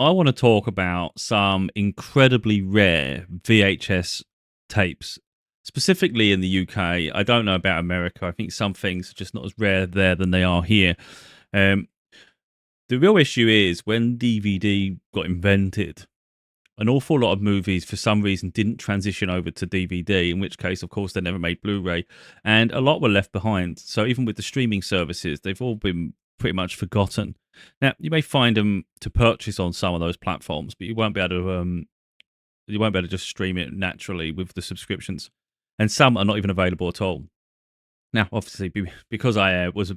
I want to talk about some incredibly rare VHS tapes, specifically in the UK. I don't know about America. I think some things are just not as rare there than they are here. Um, the real issue is when DVD got invented, an awful lot of movies for some reason didn't transition over to DVD, in which case, of course, they never made Blu-ray, and a lot were left behind. So even with the streaming services, they've all been pretty much forgotten. Now, you may find them to purchase on some of those platforms, but you won't be able to just stream it naturally with the subscriptions, and some are not even available at all. Now, obviously, because I was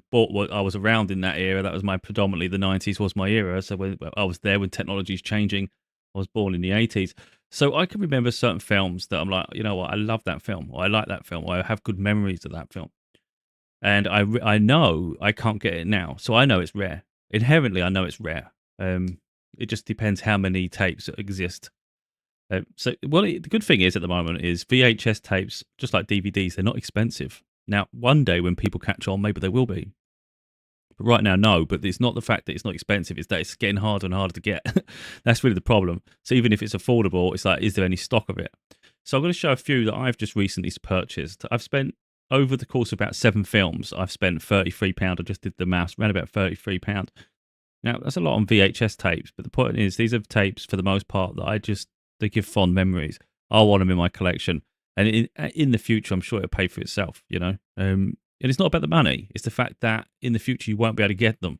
around in that era. That was my predominantly the '90s was my era. So when I was there when technology is changing, I was born in the '80s. So I can remember certain films that I'm like, you know what, I love that film, or I like that film, or I have good memories of that film. And I know I can't get it now, so I know it's rare. Inherently, I know it's rare. It just depends how many tapes exist. The good thing is at the moment is VHS tapes, just like DVDs, they're not expensive. Now, one day when people catch on, maybe they will be. But right now, no. But it's not the fact that it's not expensive; it's that it's getting harder and harder to get. That's really the problem. So even if it's affordable, it's like, is there any stock of it? So I'm going to show a few that I've just recently purchased. I've spent over the course of about 7 films. I've spent £33. I just did the maths, around about £33. Now that's a lot on VHS tapes, but the point is, these are tapes for the most part that they give fond memories. I want them in my collection, and in the future, I'm sure it'll pay for itself. And it's not about the money; it's the fact that in the future you won't be able to get them.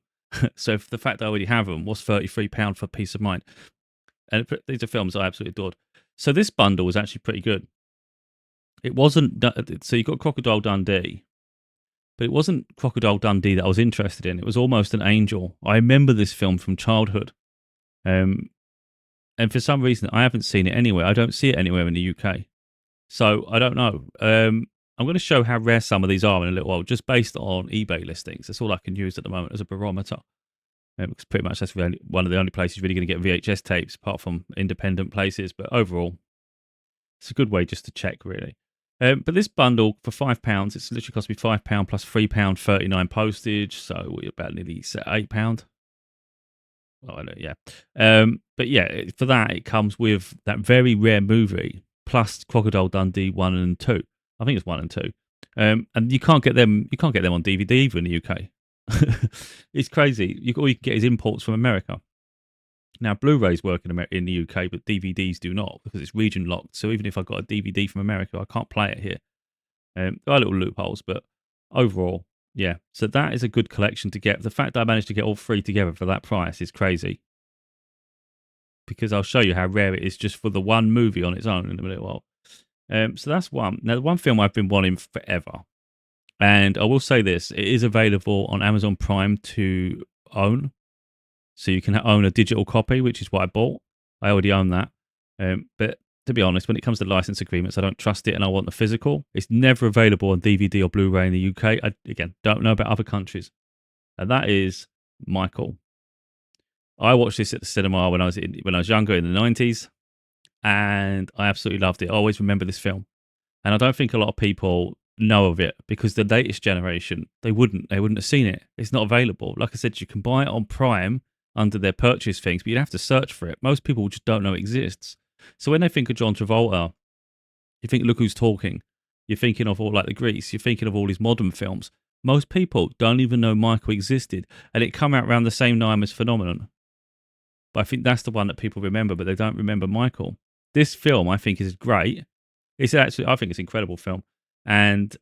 So, if the fact that I already have them, what's £33 for peace of mind? And these are films I absolutely adored. So this bundle was actually pretty good. It wasn't so you got Crocodile Dundee, but it wasn't Crocodile Dundee that I was interested in. It was Almost an Angel. I remember this film from childhood. Um, and for some reason, I haven't seen it anywhere. I don't see it anywhere in the UK. So I don't know. I'm going to show how rare some of these are in a little while, just based on eBay listings. That's all I can use at the moment as a barometer. Because pretty much that's one of the only places you're really going to get VHS tapes, apart from independent places. But overall, it's a good way just to check, really. But this bundle for £5, it's literally cost me £5 plus £3.39 postage, so we're about nearly £8. Oh, I know, yeah. But yeah, for that it comes with that very rare movie plus Crocodile Dundee 1 and 2. I think it's 1 and 2. And you can't get them. You can't get them on DVD either in the UK. It's crazy. All you can get is imports from America. Now, Blu-rays work in the UK, but DVDs do not because it's region locked. So even if I got a DVD from America, I can't play it here. There are little loopholes, but overall, yeah. So that is a good collection to get. The fact that I managed to get all three together for that price is crazy. Because I'll show you how rare it is just for the one movie on its own in a little while. So that's one. Now, the one film I've been wanting forever, and I will say this, it is available on Amazon Prime to own. So you can own a digital copy, which is what I bought. I already own that. But to be honest, when it comes to license agreements, I don't trust it and I want the physical. It's never available on DVD or Blu-ray in the UK. Again, don't know about other countries. And that is Michael. I watched this at the cinema when I was younger in the 90s, and I absolutely loved it. I always remember this film. And I don't think a lot of people know of it because the latest generation, they wouldn't have seen it. It's not available. Like I said, you can buy it on Prime under their purchase things, but you'd have to search for it. Most people just don't know it exists. So when they think of John Travolta, you think, look who's talking. You're thinking of all like the Grease. You're thinking of all these modern films. Most people don't even know Michael existed, and it come out around the same time as Phenomenon. But I think that's the one that people remember, but they don't remember Michael. This film, I think, is great. I think it's an incredible film, and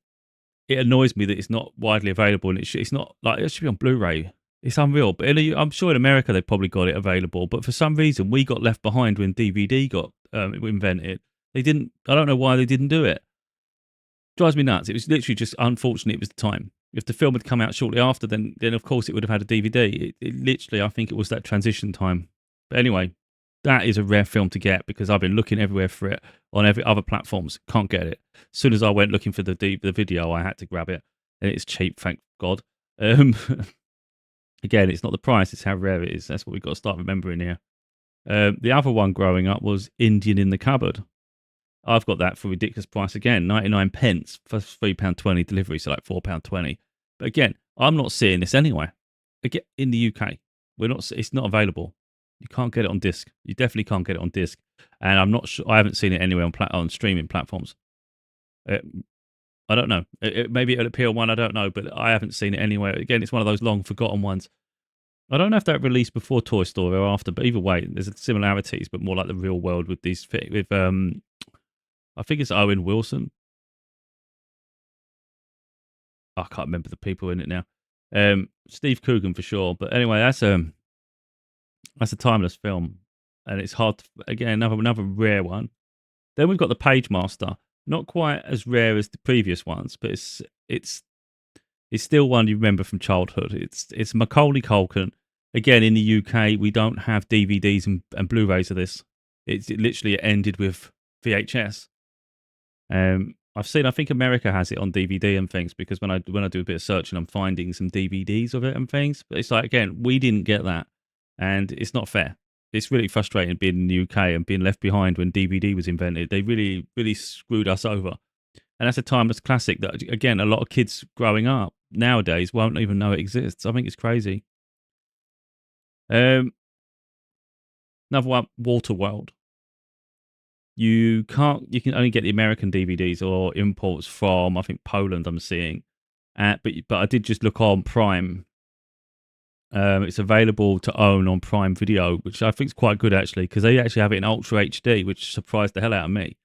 it annoys me that it's not widely available, and it's not like it should be on Blu-ray. It's unreal, but I'm sure in America they probably got it available, but for some reason we got left behind when DVD got invented. They didn't. I don't know why they didn't do it. Drives me nuts. It was literally just unfortunate. It was the time. If the film had come out shortly after, then of course it would have had a DVD. It literally, I think it was that transition time. But anyway, that is a rare film to get because I've been looking everywhere for it on every other platforms. Can't get it. As soon as I went looking for the video, I had to grab it, and it's cheap, thank God. Again, it's not the price; it's how rare it is. That's what we've got to start remembering here. The other one growing up was Indian in the Cupboard. I've got that for a ridiculous price again, 99 pence for £3.20 delivery, so like £4.20. But again, I'm not seeing this anywhere. Again, in the UK, we're not. It's not available. You can't get it on disc. You definitely can't get it on disc. And I'm not sure. I haven't seen it anywhere on streaming platforms. Uh, I don't know. Maybe it'll appear on one. I don't know, but I haven't seen it anywhere. Again, it's one of those long forgotten ones. I don't know if that released before Toy Story or after, but either way, there's similarities, but more like the real world with these. With I think it's Owen Wilson. I can't remember the people in it now. Steve Coogan for sure. But anyway, that's a timeless film, and it's hard. Again, another rare one. Then we've got the Pagemaster. Not quite as rare as the previous ones, but it's still one you remember from childhood. It's Macaulay Culkin. Again, in the UK, we don't have DVDs and Blu-rays of this. It literally ended with VHS. I think America has it on DVD and things, because when I do a bit of searching, I'm finding some DVDs of it and things. But it's like, again, we didn't get that, and it's not fair. It's really frustrating being in the UK and being left behind when DVD was invented. They really, really screwed us over. And that's a timeless classic that, again, a lot of kids growing up nowadays won't even know it exists. I think it's crazy. Another one, Waterworld. You can only get the American DVDs or imports from, I think, Poland, I'm seeing. But I did just look on Prime. It's available to own on Prime Video, which I think is quite good, actually, because they actually have it in Ultra HD, which surprised the hell out of me.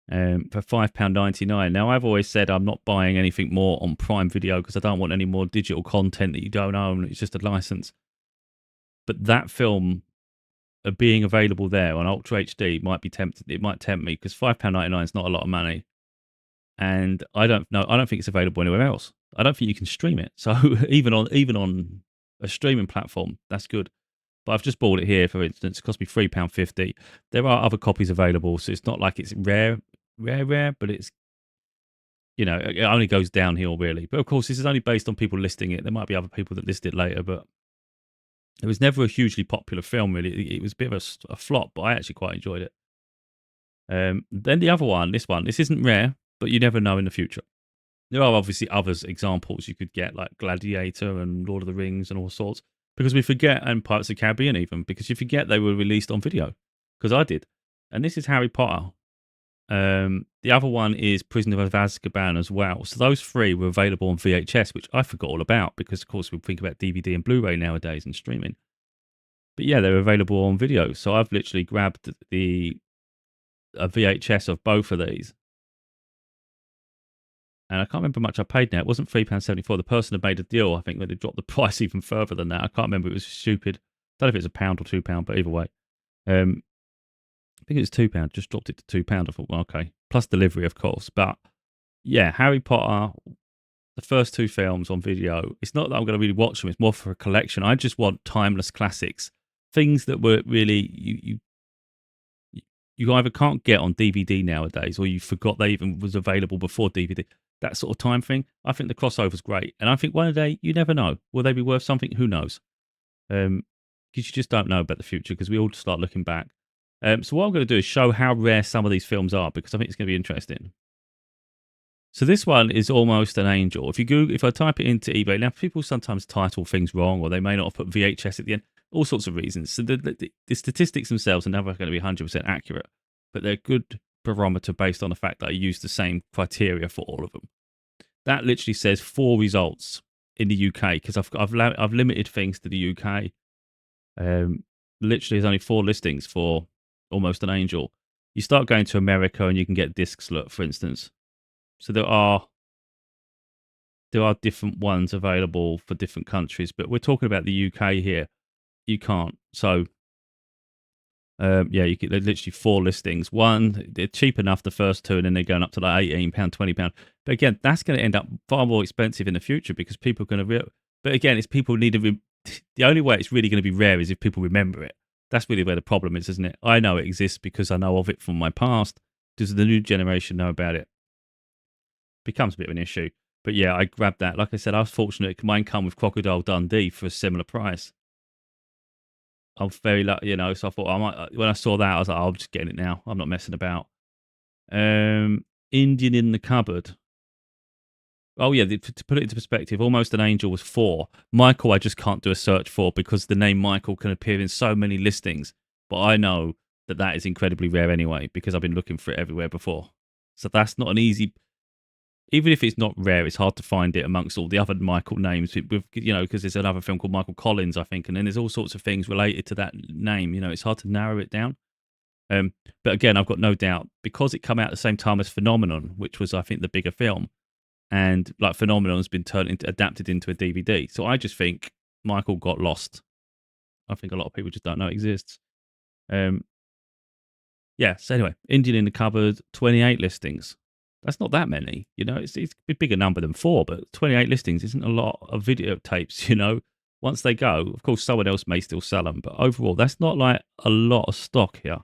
For £5.99. Now, I've always said I'm not buying anything more on Prime Video because I don't want any more digital content that you don't own. It's just a license. But that film being available there on Ultra HD might be tempted. It might tempt me, because £5.99 is not a lot of money, and I don't know. I don't think it's available anywhere else. I don't think you can stream it. So even on a streaming platform, that's good. But I've just bought it here, for instance. It cost me £3.50. There are other copies available, so it's not like it's rare, but it's, it only goes downhill, really. But of course, this is only based on people listing it. There might be other people that list it later, but it was never a hugely popular film, really. It was a bit of a flop, but I actually quite enjoyed it. Then the other one, this isn't rare, but you never know in the future. There are obviously other examples you could get, like Gladiator and Lord of the Rings and all sorts, because we forget, and Pirates of the Caribbean even, because you forget they were released on video, because I did. And this is Harry Potter. The other one is Prisoner of Azkaban as well. So those three were available on VHS, which I forgot all about, because of course we think about DVD and Blu-ray nowadays and streaming. But yeah, they're available on video. So I've literally grabbed a VHS of both of these. And I can't remember how much I paid now. It wasn't £3.74. The person had made a deal, I think, where they dropped the price even further than that. I can't remember. It was stupid. I don't know if it was £1 or £2, but either way. I think it was £2. Just dropped it to £2. I thought, well, okay. Plus delivery, of course. But yeah, Harry Potter, the first two films on video. It's not that I'm going to really watch them. It's more for a collection. I just want timeless classics. Things that were really, you either can't get on DVD nowadays, or you forgot they even was available before DVD. That sort of time thing. I think the crossover's great. And I think one day, you never know. Will they be worth something? Who knows? Because you just don't know about the future, because we all start looking back. So what I'm going to do is show how rare some of these films are, because I think it's going to be interesting. So this one is Almost an Angel. If I type it into eBay, now people sometimes title things wrong, or they may not have put VHS at the end, all sorts of reasons. So the statistics themselves are never going to be 100% accurate, but they're good barometer based on the fact that I use the same criteria for all of them. That literally says 4 results in the UK, because I've limited things to the UK. Literally, there's only 4 listings for Almost an Angel. You start going to America and you can get discs, for instance. So there are different ones available for different countries, but we're talking about the UK here. You can't. So yeah, you get literally 4 listings. One, they're cheap enough, the first 2, and then they're going up to like £18, £20. But again, that's going to end up far more expensive in the future, because people are going to. But again, it's people need to. The only way it's really going to be rare is if people remember it. That's really where the problem is, isn't it? I know it exists because I know of it from my past. Does the new generation know about it? Becomes a bit of an issue. But yeah, I grabbed that. Like I said, I was fortunate. Mine come with Crocodile Dundee for a similar price. I'm very lucky, so I thought when I saw that, I was like, I'm just getting it now. I'm not messing about. Indian in the Cupboard. Oh yeah, to put it into perspective, Almost an Angel was 4. Michael, I just can't do a search for because the name Michael can appear in so many listings. But I know that that is incredibly rare anyway because I've been looking for it everywhere before. So that's not an easy. Even if it's not rare, it's hard to find it amongst all the other Michael names. Because there's another film called Michael Collins, I think, and then there's all sorts of things related to that name. It's hard to narrow it down. But again, I've got no doubt because it came out at the same time as Phenomenon, which was, I think, the bigger film, and like Phenomenon has been adapted into a DVD. So I just think Michael got lost. I think a lot of people just don't know it exists. Um, yeah. So anyway, Indian in the Cupboard, 28 listings. That's not that many. It's a bigger number than 4, but 28 listings isn't a lot of videotapes. Once they go, of course, someone else may still sell them, but overall, that's not like a lot of stock here.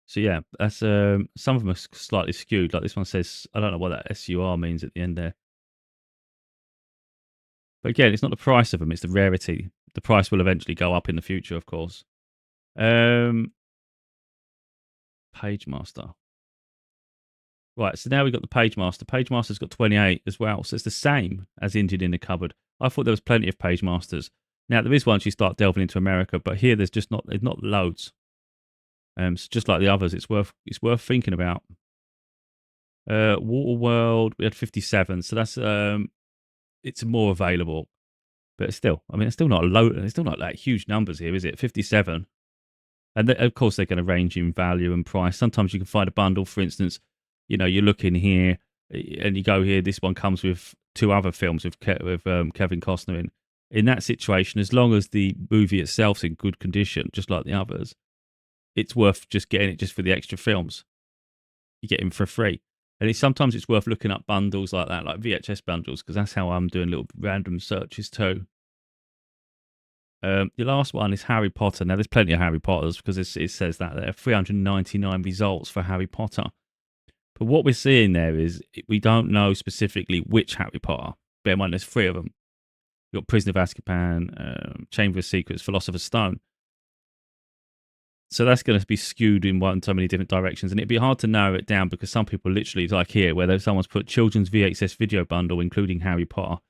So yeah, that's some of them are slightly skewed. Like this one says, I don't know what that SUR means at the end there. But again, it's not the price of them; it's the rarity. The price will eventually go up in the future, of course. Um, Pagemaster. Right, so now we've got the Pagemaster. Pagemaster's got 28 as well, so it's the same as Indian in the Cupboard. I thought there was plenty of Pagemasters. Now there is once you start delving into America, but here there's not loads. So just like the others, it's worth thinking about. Waterworld, we had 57, so that's it's more available, but still, I mean, it's still not a low, it's still not like huge numbers here, is it? 57, and of course they're going to range in value and price. Sometimes you can find a bundle, for instance, you're looking here, and you go here. This one comes with 2 other films with Kevin Costner in. In that situation, as long as the movie itself's in good condition, just like the others, it's worth just getting it just for the extra films. You get them for free. And sometimes it's worth looking up bundles like that, like VHS bundles, because that's how I'm doing little random searches too. The last one is Harry Potter. Now, there's plenty of Harry Potters because it says that there are 399 results for Harry Potter. But what we're seeing there is we don't know specifically which Harry Potter. Bear in mind, there's 3 of them. You've got Prisoner of Azkaban, Chamber of Secrets, Philosopher's Stone. So that's going to be skewed in so many different directions, and it'd be hard to narrow it down because some people literally, like here, where someone's put children's VHS video bundle, including Harry Potter.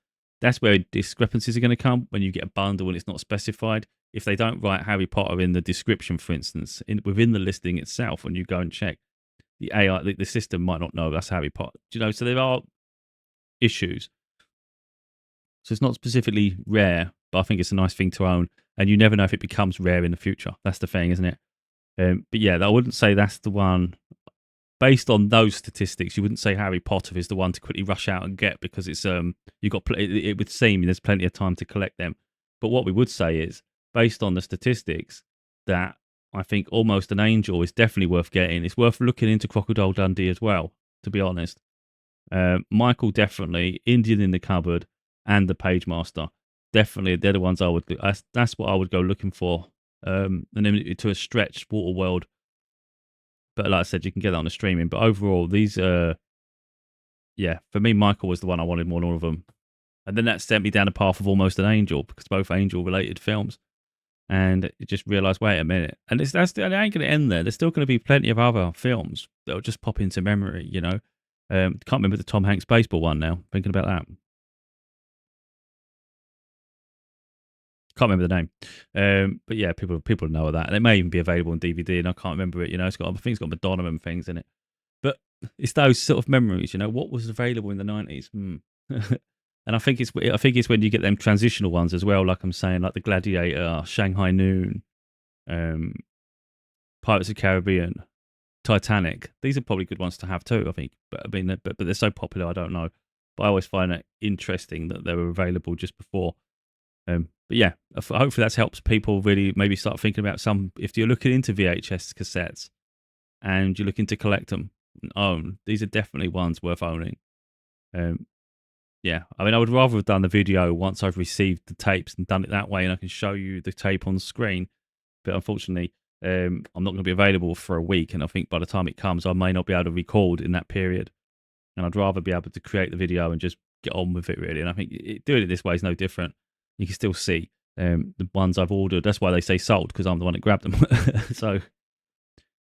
That's where discrepancies are going to come when you get a bundle and it's not specified. If they don't write Harry Potter in the description, for instance, within the listing itself, when you go and check, the AI, the system might not know that's Harry Potter. So there are issues. So it's not specifically rare, but I think it's a nice thing to own, and you never know if it becomes rare in the future. That's the thing, isn't it? But yeah, I wouldn't say that's the one. Based on those statistics, you wouldn't say Harry Potter is the one to quickly rush out and get because it's you got it would seem there's plenty of time to collect them. But what we would say is, based on the statistics, that I think Almost an Angel is definitely worth getting. It's worth looking into Crocodile Dundee as well, to be honest. Michael definitely, Indian in the Cupboard, and the Pagemaster. Definitely, they're the ones I would. That's what I would go looking for. And then to a stretch, Waterworld. But like I said, you can get that on the streaming. But overall, these yeah, for me, Michael was the one I wanted more than all of them. And then that sent me down the path of Almost an Angel because both angel-related films. And it just realised, wait a minute, and it ain't going to end there. There's still going to be plenty of other films that'll just pop into memory. Can't remember the Tom Hanks baseball one now. Thinking about that. Can't remember the name, but yeah, people know that, and it may even be available on DVD. And I can't remember it. I think it's got Madonna and things in it. But it's those sort of memories. What was available in the 90s. And I think it's when you get them transitional ones as well. Like I'm saying, like the Gladiator, Shanghai Noon, Pirates of the Caribbean, Titanic. These are probably good ones to have too. I think, but I mean, but they're so popular. I don't know, but I always find it interesting that they were available just before. But yeah, hopefully that helps people really maybe start thinking about if you're looking into VHS cassettes and you're looking to collect them and own, these are definitely ones worth owning. Yeah, I mean, I would rather have done the video once I've received the tapes and done it that way, and I can show you the tape on screen. But unfortunately, I'm not going to be available for a week, and I think by the time it comes, I may not be able to record in that period. And I'd rather be able to create the video and just get on with it, really. And I think doing it this way is no different. You can still see the ones I've ordered. That's why they say sold, because I'm the one that grabbed them. So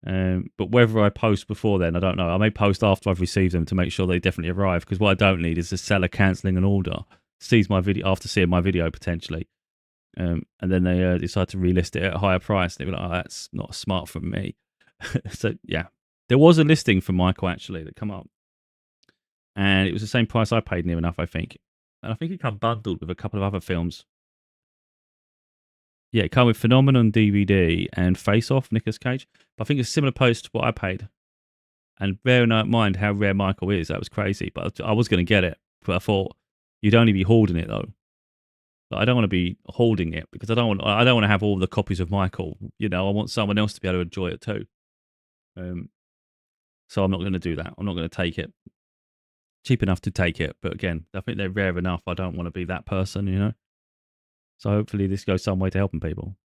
But whether I post before then, I don't know. I may post after I've received them to make sure they definitely arrive. Because what I don't need is the seller cancelling an order, sees my video after seeing my video potentially, and then they decide to relist it at a higher price. They're like, "Oh, that's not smart from me." So yeah, there was a listing for Michael actually that come up, and it was the same price I paid near enough, I think. And I think it come bundled with a couple of other films. Yeah, it came with Phenomenon DVD and Face Off, Nicolas Cage. But I think it's a similar post to what I paid. And bear in mind how rare Michael is. That was crazy. But I was going to get it. But I thought you'd only be holding it though. But I don't want to be holding it because I don't want to have all the copies of Michael. You know, I want someone else to be able to enjoy it too. So I'm not going to do that. I'm not going to take it. Cheap enough to take it, but again, I think they're rare enough. I don't want to be that person, you know. So hopefully this goes some way to helping people.